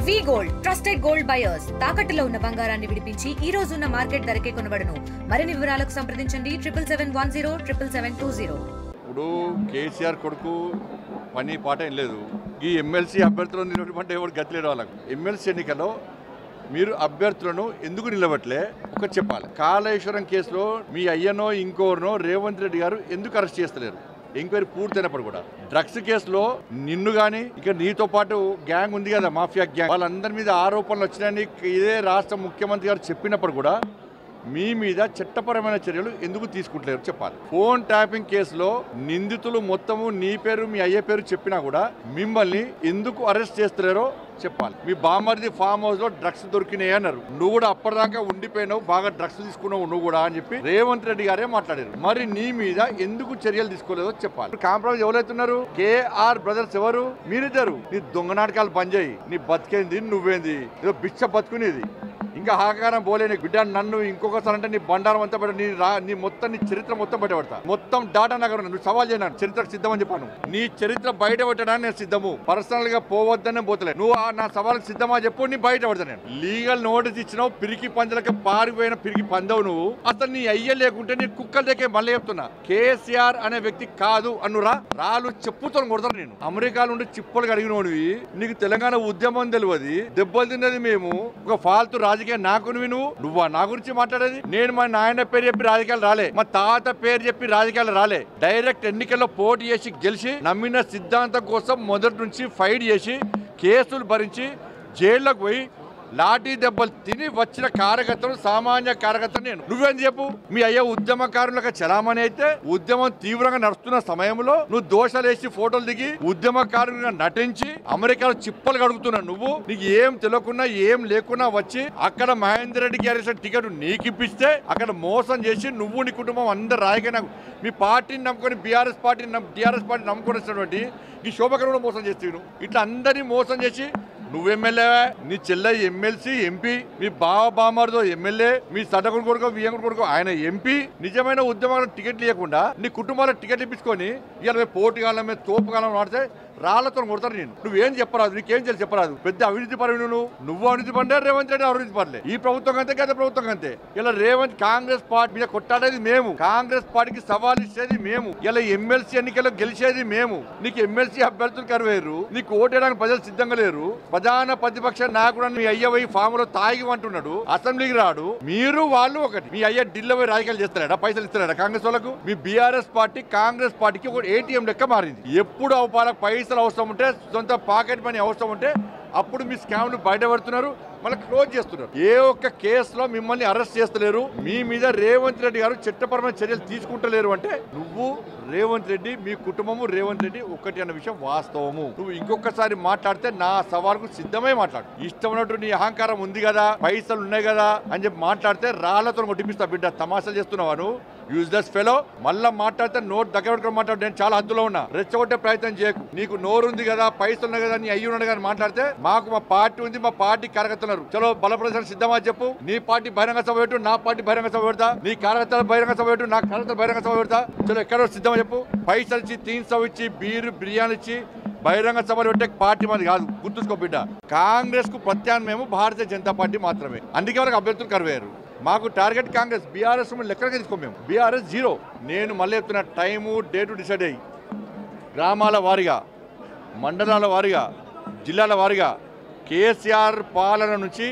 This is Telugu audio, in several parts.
వి గోల్డ్ ట్రస్టెడ్ గోల్డ్ బయర్స్ తాకట్టులో ఉన్న బంగారాన్ని విడిపించి ఈ రోజు ఉన్న మార్కెట్ ధరకే కొనబడును. మరిన్ని వివరాలకు సంప్రదించండి 77107720. ఇప్పుడు కేసీఆర్ కొడుకు పని పాట ఏం లేదు. ఈ ఎమ్మెల్సీ అభ్యర్థులను నిలబెట్టమంటే ఎవరు గతిలేడు వాళ్ళకు. ఎమ్మెల్సీ ఎన్నికల్లో మీరు అభ్యర్థులను ఎందుకు నిలబెట్టలే ఒకటి చెప్పాలి. కాళేశ్వరం కేసులో మీ అయ్యనో ఇంకోరినో రేవంత్ రెడ్డి గారు ఎందుకు అరెస్ట్ చేస్తలేరు? ఎంక్వైరీ పూర్తయినప్పుడు కూడా డ్రగ్స్ కేసులో నిన్ను గాని ఇక నీతో పాటు గ్యాంగ్ ఉంది కదా, మాఫియా గ్యాంగ్, వాళ్ళందరి మీద ఆరోపణలు వచ్చినాయని ఇదే రాష్ట్ర ముఖ్యమంత్రి గారు చెప్పినప్పుడు కూడా మీ మీద చట్టపరమైన చర్యలు ఎందుకు తీసుకుంటలేరు చెప్పాలి. ఫోన్ ట్యాపింగ్ కేసులో నిందితులు మొత్తము నీ పేరు మీ అయ్య పేరు చెప్పినా కూడా మిమ్మల్ని ఎందుకు అరెస్ట్ చేస్తలేరో చెప్పాలి. మీ బామర్ది ఫామ్ హౌస్ లో డ్రగ్స్ దొరికినాయి అన్నారు. నువ్వు కూడా అప్పటిదాకా ఉండిపోయినావు, బాగా డ్రగ్స్ తీసుకున్నావు నువ్వు కూడా అని చెప్పి రేవంత్ రెడ్డి గారే మాట్లాడారు. మరి నీ మీద ఎందుకు చర్యలు తీసుకోలేదో చెప్పాలి. కాంప్రమైజ్ ఎవరైతున్నారు? కేఆర్ బ్రదర్స్ ఎవరు? మీరిద్దరు. నీ దొంగ నాటకాలు బంద్ చేయి. నీ బతికేంది నువ్వేంది? ఏదో బిచ్చ బతుకునేది. ఇంకా హాకారం పోలేని బిడ్డ నన్ను ఇంకొకసారి అంటే నీ బండారం అంతా నీ మొత్తం నీ చరిత్ర మొత్తం బయటపడతా. మొత్తం డాటా నగర్ నువ్వు సవాల్ చేయను. చరిత్రకు సిద్ధమని చెప్పాను. నీ చరిత్ర బయట పెట్టడానికి నేను సిద్ధము. పర్సనల్ గా పోవద్దనే పోతలే. నువ్వు నా సవాళ్ళకి సిద్ధమా చెప్పు, నీ బయట పడతా. నేను లీగల్ నోటీస్ ఇచ్చినావు. పిరికి పందులకి పారిపోయిన పిరికి పందవు నువ్వు. అసలు నీ అయ్య లేకుంటే నీ కుక్కల దగ్గర మళ్ళీ చెప్తున్నా. కేసీఆర్ అనే వ్యక్తి కాదు అన్నురా రాళ్ళు చెప్పుతో కొడతారు. నేను అమెరికా నుండి చిప్పులు కడిగినోడివి. నీకు తెలంగాణ ఉద్యమం తెలియదు. దెబ్బలు తిన్నది మేము. ఒక ఫాల్తు రాజకీయ నాకును నువ్వు నా గురించి మాట్లాడేది. నేను మా నాయన పేరు చెప్పి రాజకీయాలు రాలే, మా తాత పేరు చెప్పి రాజకీయాలు రాలే. డైరెక్ట్ ఎన్నికల్లో పోటీ చేసి గెలిచి నమ్మిన సిద్ధాంతం కోసం మొదటి నుంచి ఫైట్ చేసి కేసులు భరించి జైల్లోకి పోయి లాఠీ దెబ్బలు తిని వచ్చిన కార్యకర్తలు, సామాన్య కార్యకర్తలు నేను. నువ్వేం చెప్పు? మీ అయ్యా ఉద్యమకారులకు చలామణి అయితే ఉద్యమం తీవ్రంగా నడుస్తున్న సమయంలో నువ్వు దోషాలు వేసి ఫోటోలు దిగి ఉద్యమకారులుగా నటించి అమెరికాలో చిప్పలు కడుగుతున్నావు. నువ్వు నీకు ఏం తెలియకుండా ఏం లేకుండా వచ్చి అక్కడ మహేందర్ రెడ్డి గారి టికెట్ నీకు ఇప్పిస్తే అక్కడ మోసం చేసి నువ్వు నీ కుటుంబం అందరు రాయగా మీ పార్టీని నమ్ముకొని టీఆర్ఎస్ పార్టీ నమ్ముకొని వచ్చినటువంటి ఈ శోభకరంలో మోసం చేస్తావు. ఇట్లా అందరినీ మోసం చేసి నువ్వు ఎమ్మెల్యే, నీ చెల్లె ఎమ్మెల్సీ ఎంపీ, మీ బామర్దో ఎమ్మెల్యే, మీ సడకుడు కొడుకో వియ్యంకుడు కొడుకో ఆయన ఎంపీ. నిజమైన ఉద్యమాలకు టికెట్లు ఇవ్వకుండా నీ కుటుంబాలకు టికెట్లు ఇప్పించుకొని ఇవాళ పోటీ కాలం మీద తోపు కాలం వాడితే రాళ్లతో కొడతారు. నేను నువ్వేం చెప్పరాదు, నీకేం చేయాలి చెప్పరాదు. పెద్ద అవినీతి పరువు నువ్వు అవినీతి పడ్డా, రేవంత్ రెడ్డి అవినీతి పడలే. ఈ ప్రభుత్వం అంతే, గత ప్రభుత్వం అంతే. ఇలా రేవంత్ కాంగ్రెస్ పార్టీ మీద కొట్టాడేది మేము, కాంగ్రెస్ పార్టీకి సవాల్ ఇచ్చేది మేము, ఇలా ఎమ్మెల్సీ ఎన్నికల్లో గెలిచేది మేము. నీకు ఎమ్మెల్సీ అభ్యర్థులు కరువేరు, నీకు ఓటేయడానికి ప్రజలు సిద్ధంగా లేరు. ప్రధాన ప్రతిపక్ష నాయకుడు మీ అయ్య పోయి ఫామ్ లో తాగి అంటున్నాడు, అసెంబ్లీకి రాడు. మీరు వాళ్ళు ఒకటి. మీ అయ్య ఢిల్లీ పోయి రాజకీయాలు చేస్తాడా? పైసలు ఇస్తాడా కాంగ్రెస్ వాళ్ళకు? మీ బీఆర్ఎస్ పార్టీ కాంగ్రెస్ పార్టీకి ఒక ఏటీఎం లెక్క మారింది. ఎప్పుడు అవపాలకు పైసలు అవసరం ఉంటే, సొంత పాకెట్ మనీ అవసరం ఉంటే అప్పుడు మీ స్కామ్లు బయటపడుతున్నారు, మళ్ళీ క్లోజ్ చేస్తున్నారు. ఏ ఒక్క కేసులో మిమ్మల్ని అరెస్ట్ చేస్తలేరు. మీ మీద రేవంత్ రెడ్డి గారు చట్టపరమైన చర్యలు తీసుకుంటలేరు. అంటే నువ్వు రేవంత్ రెడ్డి, మీ కుటుంబము రేవంత్ రెడ్డి ఒకటి అన్న విషయం వాస్తవము. నువ్వు ఇంకొకసారి మాట్లాడితే నా సవాల్కు సిద్ధమై మాట్లాడు. ఇష్టమైనట్టు నీ అహంకారం ఉంది కదా, పైసలు ఉన్నాయి కదా అని చెప్పి మాట్లాడితే రాళ్లతో కొట్టిపిస్తా. బిడ్డ తమాషాలు చేస్తున్నావాను, యూజ్లెస్ ఫెలో. మళ్ళా మాట్లాడితే నోట్ దగ్గర పెట్టుకుని మాట్లాడు. నేను చాలా హద్దులో ఉన్నా, రెచ్చగొట్టే ప్రయత్నం చేయకు. నీకు నోరు ఉంది కదా, పైసలు ఉన్నాయి కదా, నీ అయ్యి ఉన్నాడు కదా మాట్లాడితే మాకు మా పార్టీ ఉంది, మా పార్టీ కార్యకర్తలు చలో బలప్రదర్శన సిద్ధమా చెప్పు. నీ పార్టీ బహిరంగ సభ పెట్టు, నా పార్టీ బహిరంగ సభ పెడతా. నీ కార్యకర్తల బహిరంగ సభ పెట్టు, నా కార్యకర్తల బహిరంగ సభ పెడతా. చలో ఎక్కడో సిద్ధమా చెప్పు. పైసలు ఇచ్చి 300 ఇచ్చి బీరు బిర్యానీ ఇచ్చి బహిరంగ సభలు పెట్టే పార్టీ మాది కాదు, గుర్తుంచుకో బిడ్డ. కాంగ్రెస్ కు ప్రత్యామ్నాయం భారతీయ జనతా పార్టీ మాత్రమే. అందుకే వరకు అభ్యర్థులు కరువేరు. మాకు టార్గెట్ కాంగ్రెస్. బీఆర్ఎస్ లెక్కలకే తీసుకో. మేము బీఆర్ఎస్ 0. నేను మళ్ళీ చెప్తున్న టైము డేటు డిసైడ్ అయ్యి గ్రామాల వారీగా, మండలాల వారీగా, జిల్లాల వారీగా కేసీఆర్ పాలన నుంచి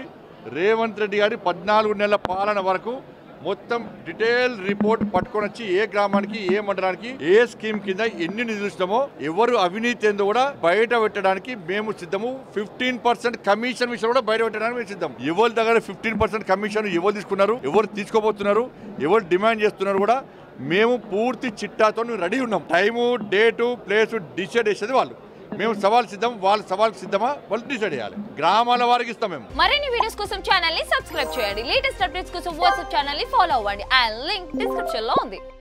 రేవంత్ రెడ్డి గారి 14 నెలల పాలన వరకు మొత్తం డీటెయిల్ రిపోర్ట్ పట్టుకొని వచ్చి ఏ గ్రామానికి, ఏ మండలానికి, ఏ స్కీమ్ కింద ఎన్ని నిధులు ఇస్తామో, ఎవరు అవినీతి ఏందో కూడా బయట పెట్టడానికి మేము సిద్ధము. 15% కమిషన్ విషయం కూడా బయట పెట్టడానికి మేము సిద్ధం. ఎవరి దగ్గర 15% కమిషన్ ఎవరు తీసుకున్నారు, ఎవరు తీసుకోబోతున్నారు, ఎవరు డిమాండ్ చేస్తున్నారు కూడా మేము పూర్తి చిట్టాతో రెడీ ఉన్నాం. టైము డేటు ప్లేసు డిసైడ్ చేసేది వాళ్ళు. మేము సవాల్ సిద్ధం, వాళ్ళు సవాల్ సిద్ధమా వాళ్ళు డిసైడ్ చేయాలి. గ్రామాల వారికి ఇస్తాం మేము. మరిన్ని వీడియోస్ కోసం ఛానల్ ని సబ్స్క్రైబ్ చేయండి. లేటెస్ట్ అప్డేట్స్ కోసం వాట్సాప్ ఛానల్ ని ఫాలో అవ్వండి. ఆ లింక్ డిస్క్రిప్షన్ లో ఉంది.